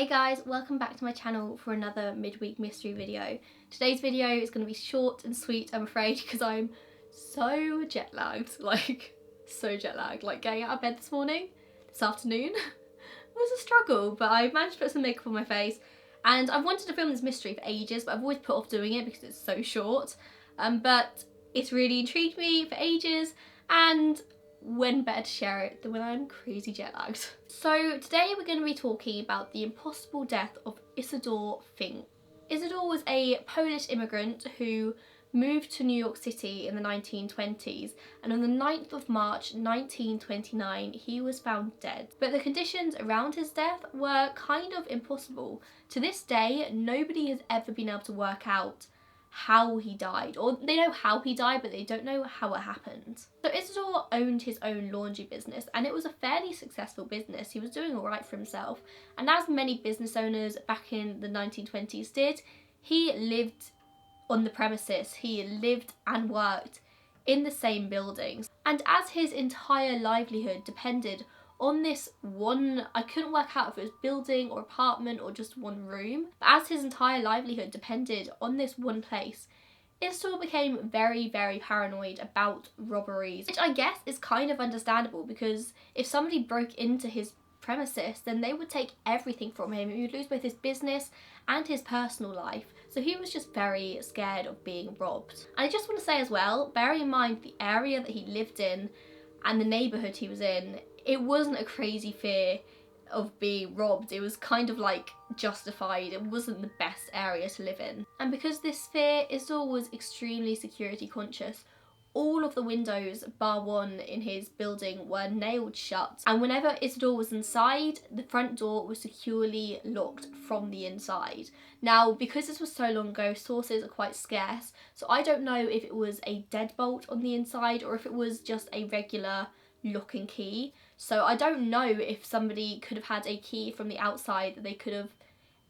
Hey guys, welcome back to my channel for another midweek mystery video. Today's video is going to be short and sweet, I'm afraid, because I'm so jet lagged, so jet lagged. Like getting out of bed this morning, this afternoon, was a struggle, but I managed to put some makeup on my face. And I've wanted to film this mystery for ages, but I've always put off doing it because it's so short. But it's really intrigued me for ages, and when better to share it than when I'm crazy jet lagged. So today we're going to be talking about the impossible death of Isidor Fink. Isidor was a Polish immigrant who moved to New York City in the 1920s, and on the 9th of March 1929 he was found dead. But the conditions around his death were kind of impossible. To this day, nobody has ever been able to work out how he died, or they know how he died but they don't know how it happened. So Isidor owned his own laundry business, and it was a fairly successful business. He was doing alright for himself, and as many business owners back in the 1920s did, he lived on the premises. He lived and worked in the same buildings, and as his entire livelihood depended on this one, I couldn't work out if it was building or apartment or just one room, but as his entire livelihood depended on this one place, Isidor became very, very paranoid about robberies, which I guess is kind of understandable, because if somebody broke into his premises, then they would take everything from him. He would lose both his business and his personal life. So he was just very scared of being robbed. And I just want to say as well, bearing in mind the area that he lived in and the neighbourhood he was in, it wasn't a crazy fear of being robbed. It was kind of like justified. It wasn't the best area to live in. And because this fear, Isidor was extremely security conscious. All of the windows, bar one in his building, were nailed shut, and whenever Isidor was inside, the front door was securely locked from the inside. Now, because this was so long ago, sources are quite scarce, so I don't know if it was a deadbolt on the inside or if it was just a regular lock and key. So I don't know if somebody could have had a key from the outside that they could have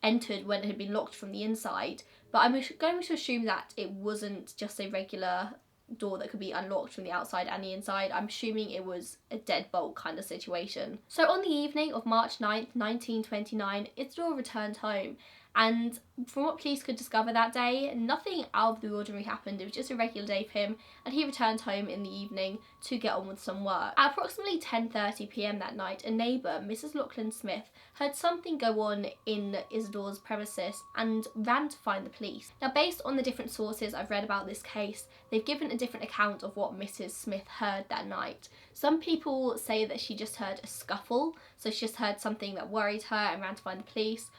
entered when it had been locked from the inside, but I'm going to assume that it wasn't just a regular door that could be unlocked from the outside and the inside. I'm assuming it was a deadbolt kind of situation. So on the evening of March 9th, 1929, Isidor returned home, and from what police could discover that day, nothing out of the ordinary happened. It was just a regular day for him, and he returned home in the evening to get on with some work. At approximately 10:30 p.m. that night, a neighbour, Mrs. Lachlan Smith, heard something go on in Isidor's premises and ran to find the police. Now, based on the different sources I've read about this case, they've given a different account of what Mrs. Smith heard that night. Some people say that she just heard a scuffle, so she just heard something that worried her and ran to find the police.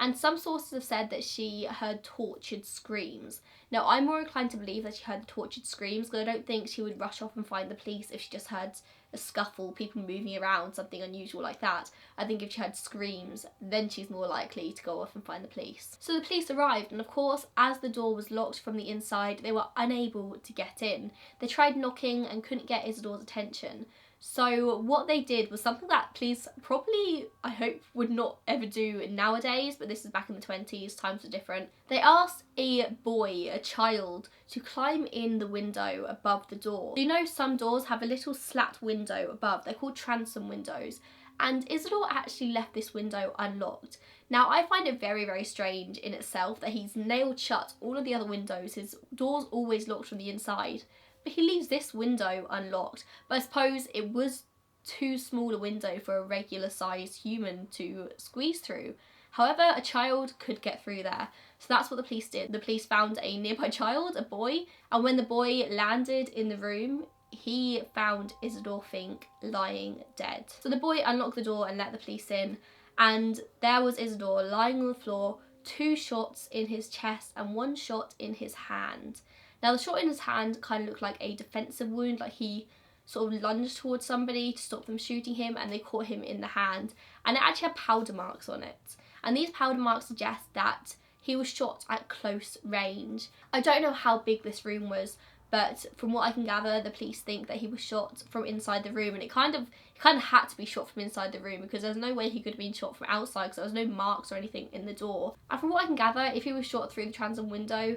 And some sources have said that she heard tortured screams. Now, I'm more inclined to believe that she heard the tortured screams, because I don't think she would rush off and find the police if she just heard a scuffle, people moving around, something unusual like that. I think if she heard screams, then she's more likely to go off and find the police. So the police arrived, and of course, as the door was locked from the inside, they were unable to get in. They tried knocking and couldn't get Isidor's attention. So what they did was something that police probably, I hope, would not ever do nowadays, but this is back in the 20s, times were different. They asked a boy, a child, to climb in the window above the door. You know, some doors have a little slat window above. They're called transom windows. And Isidor actually left this window unlocked. Now, I find it very, very strange in itself that he's nailed shut all of the other windows. His door's always locked from the inside, but he leaves this window unlocked. But I suppose it was too small a window for a regular sized human to squeeze through. However, a child could get through there. So that's what the police did. The police found a nearby child, a boy, and when the boy landed in the room, he found Isidor Fink lying dead. So the boy unlocked the door and let the police in, and there was Isidor lying on the floor, 2 shots in his chest and 1 shot in his hand. Now, the shot in his hand kind of looked like a defensive wound, like he sort of lunged towards somebody to stop them shooting him, and they caught him in the hand, and it actually had powder marks on it. And these powder marks suggest that he was shot at close range. I don't know how big this room was, but from what I can gather, the police think that he was shot from inside the room, and he kind of had to be shot from inside the room, because there's no way he could have been shot from outside, because there was no marks or anything in the door. And from what I can gather, if he was shot through the transom window,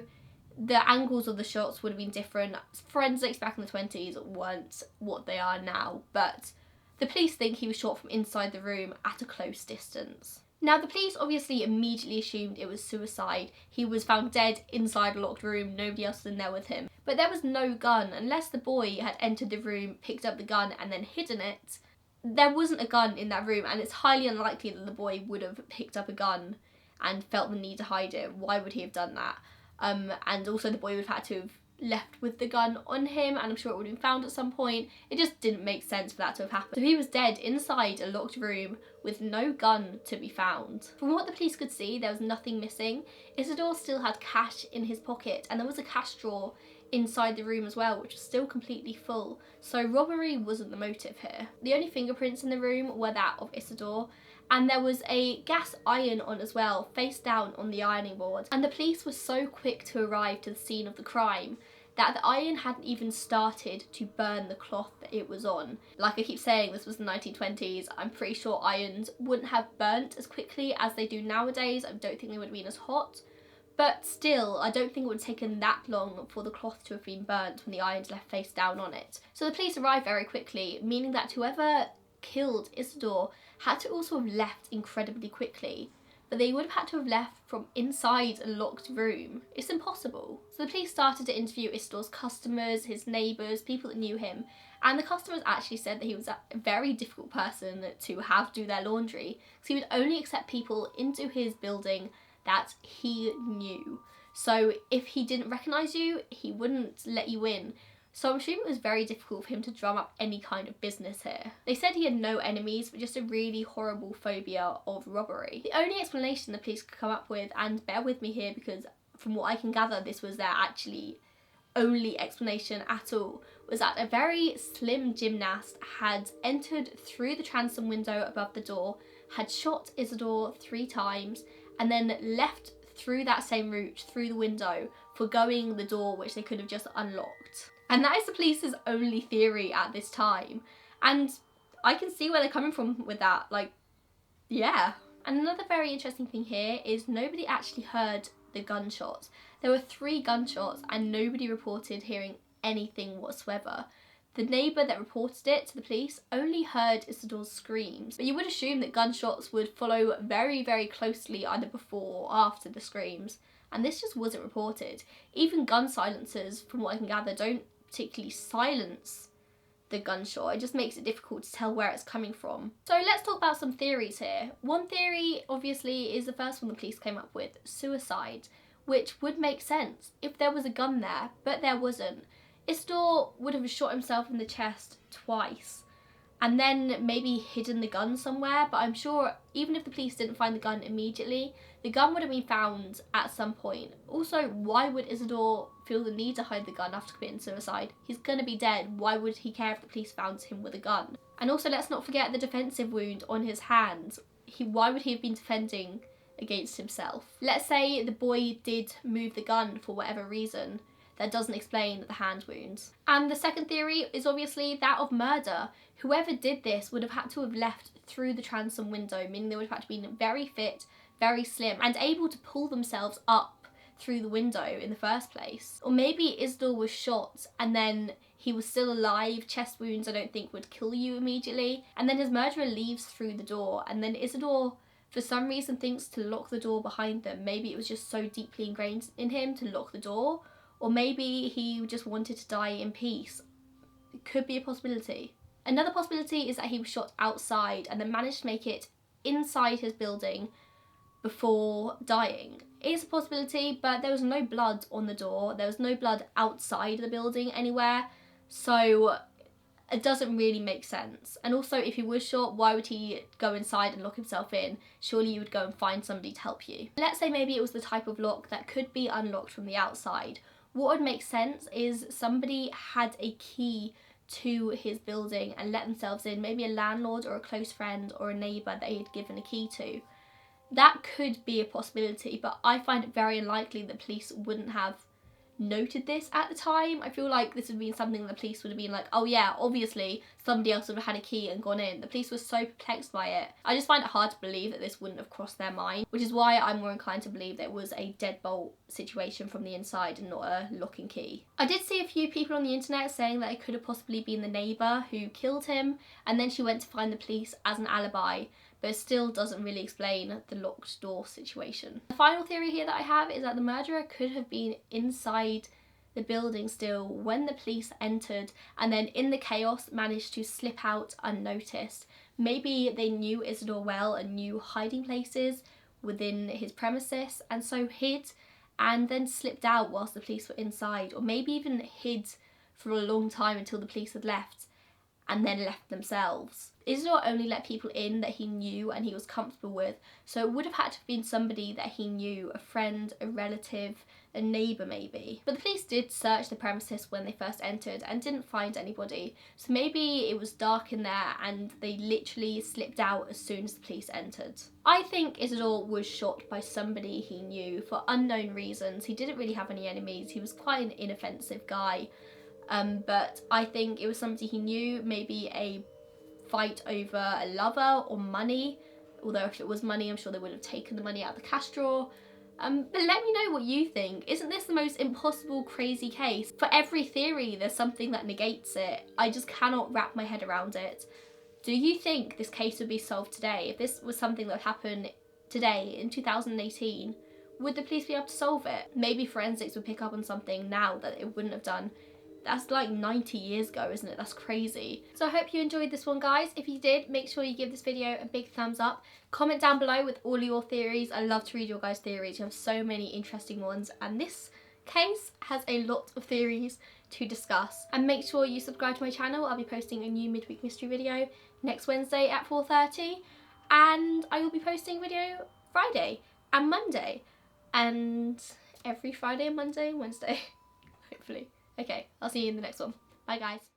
the angles of the shots would have been different. Forensics back in the 20s weren't what they are now, but the police think he was shot from inside the room at a close distance. Now, the police obviously immediately assumed it was suicide. He was found dead inside a locked room, nobody else was in there with him. But there was no gun. Unless the boy had entered the room, picked up the gun and then hidden it, there wasn't a gun in that room, and it's highly unlikely that the boy would have picked up a gun and felt the need to hide it. Why would he have done that? And also the boy would have had to have left with the gun on him, and I'm sure it would have been found at some point. It just didn't make sense for that to have happened. So he was dead inside a locked room with no gun to be found. From what the police could see, there was nothing missing. Isidor still had cash in his pocket, and there was a cash drawer inside the room as well, which was still completely full. So robbery wasn't the motive here. The only fingerprints in the room were that of Isidor, and there was a gas iron on as well, face down on the ironing board. And the police were so quick to arrive to the scene of the crime that the iron hadn't even started to burn the cloth that it was on. Like I keep saying, this was the 1920s. I'm pretty sure irons wouldn't have burnt as quickly as they do nowadays. I don't think they would have been as hot. But still, I don't think it would have taken that long for the cloth to have been burnt when the iron's left face down on it. So the police arrived very quickly, meaning that whoever killed Isidor had to also have left incredibly quickly. But they would have had to have left from inside a locked room. It's impossible. So the police started to interview Isidor's customers, his neighbours, people that knew him, and the customers actually said that he was a very difficult person to have do their laundry, because he would only accept people into his building that he knew. So if he didn't recognise you, he wouldn't let you in. So I'm assuming it was very difficult for him to drum up any kind of business here. They said he had no enemies, but just a really horrible phobia of robbery. The only explanation the police could come up with, and bear with me here because from what I can gather this was their actually only explanation at all, was that a very slim gymnast had entered through the transom window above the door, had shot Isidor 3 times, and then left through that same route, through the window, forgoing the door which they could have just unlocked. And that is the police's only theory at this time. And I can see where they're coming from with that, like, yeah. And another very interesting thing here is nobody actually heard the gunshots. There were 3 gunshots and nobody reported hearing anything whatsoever. The neighbour that reported it to the police only heard Isidor's screams. But you would assume that gunshots would follow very, very closely either before or after the screams. And this just wasn't reported. Even gun silencers, from what I can gather, don't particularly silence the gunshot. It just makes it difficult to tell where it's coming from. So let's talk about some theories here. One theory, obviously, is the first one the police came up with, suicide, which would make sense if there was a gun there, but there wasn't. Isidor would have shot himself in the chest twice and then maybe hidden the gun somewhere, but I'm sure even if the police didn't find the gun immediately, the gun would have been found at some point. Also, why would Isidor feel the need to hide the gun after committing suicide? He's gonna be dead. Why would he care if the police found him with a gun? And also, let's not forget the defensive wound on his hand. Why would he have been defending against himself? Let's say the boy did move the gun for whatever reason. That doesn't explain the hand wounds. And the second theory is obviously that of murder. Whoever did this would have had to have left through the transom window, meaning they would have had to be very fit, very slim, and able to pull themselves up through the window in the first place. Or maybe Isidor was shot and then he was still alive. Chest wounds I don't think would kill you immediately. And then his murderer leaves through the door, and then Isidor for some reason thinks to lock the door behind them. Maybe it was just so deeply ingrained in him to lock the door. Or maybe he just wanted to die in peace. It could be a possibility. Another possibility is that he was shot outside and then managed to make it inside his building before dying. It is a possibility, but there was no blood on the door. There was no blood outside the building anywhere. So it doesn't really make sense. And also, if he was shot, why would he go inside and lock himself in? Surely you would go and find somebody to help you. Let's say maybe it was the type of lock that could be unlocked from the outside. What would make sense is somebody had a key to his building and let themselves in, maybe a landlord or a close friend or a neighbour that he had given a key to. That could be a possibility, but I find it very unlikely that police wouldn't have noted this at the time. I feel like this would have been something the police would have been like, oh yeah, obviously somebody else would have had a key and gone in. The police were so perplexed by it. I just find it hard to believe that this wouldn't have crossed their mind, which is why I'm more inclined to believe that it was a deadbolt situation from the inside and not a lock and key. I did see a few people on the internet saying that it could have possibly been the neighbour who killed him, and then she went to find the police as an alibi. but it still doesn't really explain the locked door situation. The final theory here that I have is that the murderer could have been inside the building still when the police entered, and then in the chaos managed to slip out unnoticed. Maybe they knew Isidor well and knew hiding places within his premises, and so hid and then slipped out whilst the police were inside, or maybe even hid for a long time until the police had left and then left themselves. Isidor only let people in that he knew and he was comfortable with, so it would have had to have been somebody that he knew, a friend, a relative, a neighbour maybe. But the police did search the premises when they first entered and didn't find anybody, so maybe it was dark in there and they literally slipped out as soon as the police entered. I think Isidor was shot by somebody he knew for unknown reasons. He didn't really have any enemies, he was quite an inoffensive guy. But I think it was somebody he knew, maybe a fight over a lover or money, although if it was money I'm sure they would have taken the money out of the cash drawer. But let me know what you think. Isn't this the most impossible, crazy case? For every theory there's something that negates it. I just cannot wrap my head around it. Do you think this case would be solved today? If this was something that would happen today in 2018, would the police be able to solve it? Maybe forensics would pick up on something now that it wouldn't have done. That's like 90 years ago, isn't it? That's crazy. So I hope you enjoyed this one, guys. If you did, make sure you give this video a big thumbs up. Comment down below with all your theories. I love to read your guys' theories. You have so many interesting ones, and this case has a lot of theories to discuss. And make sure you subscribe to my channel. I'll be posting a new midweek mystery video next Wednesday at 4:30, and I will be posting a video Friday and Monday, and every Friday and Monday and Wednesday, hopefully. Okay, I'll see you in the next one. Bye, guys.